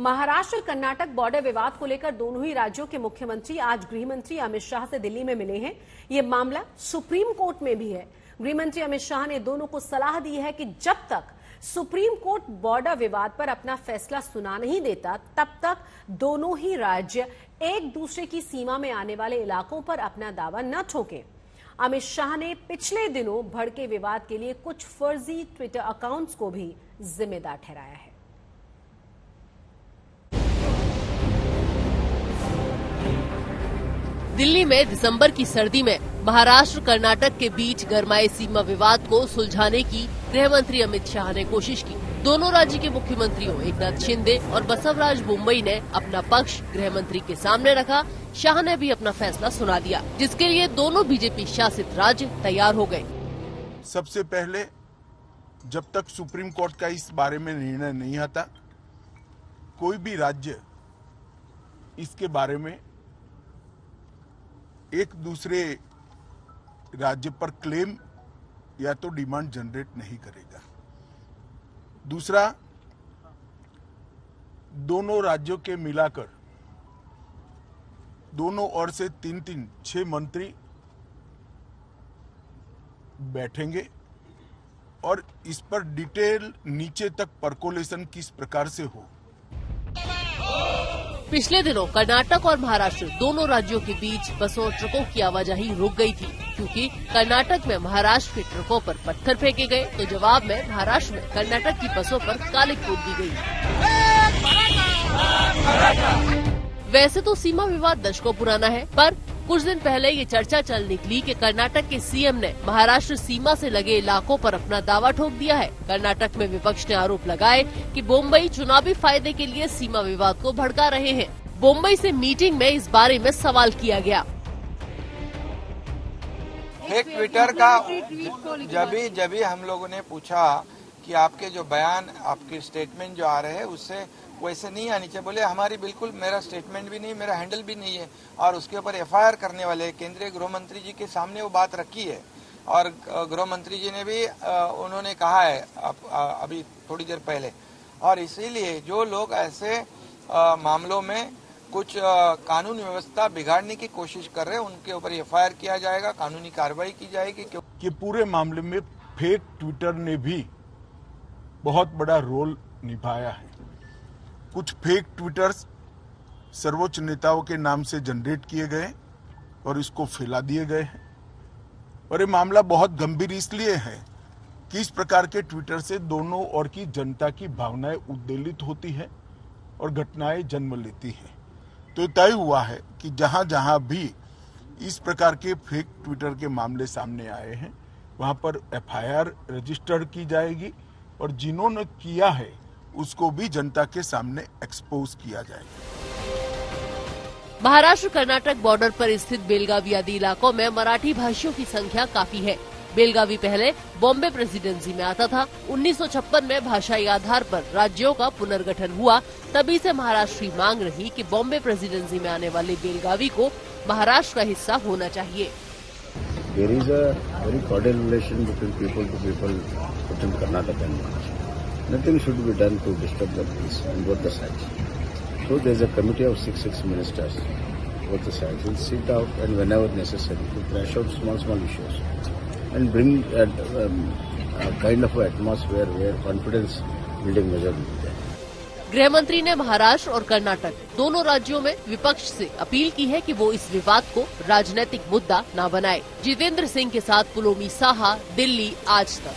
Maharashtra Karnataka border विवाद को लेकर दोनों ही राज्यों के मुख्यमंत्री आज गृह मंत्री अमित शाह से दिल्ली में मिले हैं। ये मामला सुप्रीम कोर्ट में भी है। गृह मंत्री अमित शाह ने दोनों को सलाह दी है कि जब तक सुप्रीम कोर्ट बॉर्डर विवाद पर अपना फैसला सुना नहीं देता, तब तक दोनों ही राज्य एक दूसरे की सीमा में आने वाले इलाकों पर अपना दावा न ठोकें। अमित शाह ने पिछले दिनों भड़के विवाद के लिए कुछ फर्जी ट्विटर अकाउंट्स को भी जिम्मेदार ठहराया है। दिल्ली में दिसंबर की सर्दी में महाराष्ट्र कर्नाटक के बीच गरमाए सीमा विवाद को सुलझाने की गृह मंत्री अमित शाह ने कोशिश की। दोनों राज्य के मुख्यमंत्रियों एकनाथ शिंदे और बसवराज बोम्मई ने अपना पक्ष गृह मंत्री के सामने रखा। शाह ने भी अपना फैसला सुना दिया, जिसके लिए दोनों बीजेपी शासित राज्य तैयार हो गए। सबसे पहले जब तक सुप्रीम कोर्ट का इस बारे में निर्णय नहीं आता, कोई भी राज्य इसके बारे में एक दूसरे राज्य पर क्लेम या तो डिमांड जनरेट नहीं करेगा। दूसरा, दोनों राज्यों के मिलाकर दोनों ओर से 6 मंत्री बैठेंगे और इस पर डिटेल नीचे तक पर्कोलेशन किस प्रकार से हो। पिछले दिनों कर्नाटक और महाराष्ट्र दोनों राज्यों के बीच बसों और ट्रकों की आवाजाही रुक गई थी, क्योंकि कर्नाटक में महाराष्ट्र के ट्रकों पर पत्थर फेंके गए, तो जवाब में महाराष्ट्र में कर्नाटक की बसों पर कालिख पोत दी गई। वैसे तो सीमा विवाद दशकों पुराना है, पर कुछ दिन पहले ये चर्चा चल निकली कि कर्नाटक के सीएम ने महाराष्ट्र सीमा से लगे इलाकों पर अपना दावा ठोक दिया है। कर्नाटक में विपक्ष ने आरोप लगाए कि बोम्बई चुनावी फायदे के लिए सीमा विवाद को भड़का रहे हैं। बोम्बई से मीटिंग में इस बारे में सवाल किया गया। एक ट्विटर का जब भी हम लोगों ने पूछा कि आपके जो बयान, आपके स्टेटमेंट जो आ रहे हैं उससे वैसे नहीं आनी चाहिए, बोले हमारी बिल्कुल, मेरा स्टेटमेंट भी नहीं, मेरा हैंडल भी नहीं है, और उसके ऊपर एफआईआर करने वाले केंद्रीय गृह मंत्री जी के सामने वो बात रखी है। और गृह मंत्री जी ने भी उन्होंने कहा है अभी थोड़ी देर पहले, और इसीलिए जो लोग ऐसे मामलों में कुछ कानून व्यवस्था बिगाड़ने की कोशिश कर रहे हैं उनके ऊपर एफआईआर किया जाएगा, कानूनी कार्रवाई की जाएगी। कि पूरे मामले में फेक ट्विटर ने भी बहुत बड़ा रोल निभाया है। कुछ फेक ट्विटर्स सर्वोच्च नेताओं के नाम से जनरेट किए गए और इसको फैला दिए गए हैं। और ये मामला बहुत गंभीर इसलिए है कि इस प्रकार के ट्विटर से दोनों ओर की जनता की भावनाएं उद्वेलित होती है और घटनाएं जन्म लेती हैं। तो तय हुआ है कि जहां जहां भी इस प्रकार के फेक ट्विटर के मामले सामने आए हैं, वहां पर एफआईआर रजिस्टर की जाएगी और जिन्होंने किया है उसको भी जनता के सामने एक्सपोज किया जाएगा। महाराष्ट्र कर्नाटक बॉर्डर पर स्थित बेलगावी आदि इलाकों में मराठी भाषियों की संख्या काफी है। बेलगावी पहले बॉम्बे प्रेसिडेंसी में आता था। 1956 में भाषाई आधार पर राज्यों का पुनर्गठन हुआ। तभी से महाराष्ट्र की मांग रही कि बॉम्बे प्रेसिडेंसी में आने वाले बेलगावी को महाराष्ट्र का हिस्सा होना चाहिए। There is a very cordial relation between people to people between Karnataka and Maharashtra. Nothing should be done to disturb the peace on both the sides. So there is a committee of six ministers, both the sides will sit out and whenever necessary to thrash out small issues and bring a kind of atmosphere where confidence building measure will be there. गृह मंत्री ने महाराष्ट्र और कर्नाटक दोनों राज्यों में विपक्ष से appeal की है कि वो इस विवाद को राजनीतिक मुद्दा न बनाए। जितेंद्र सिंह के साथ पुलोमी साहा, दिल्ली, आज तक।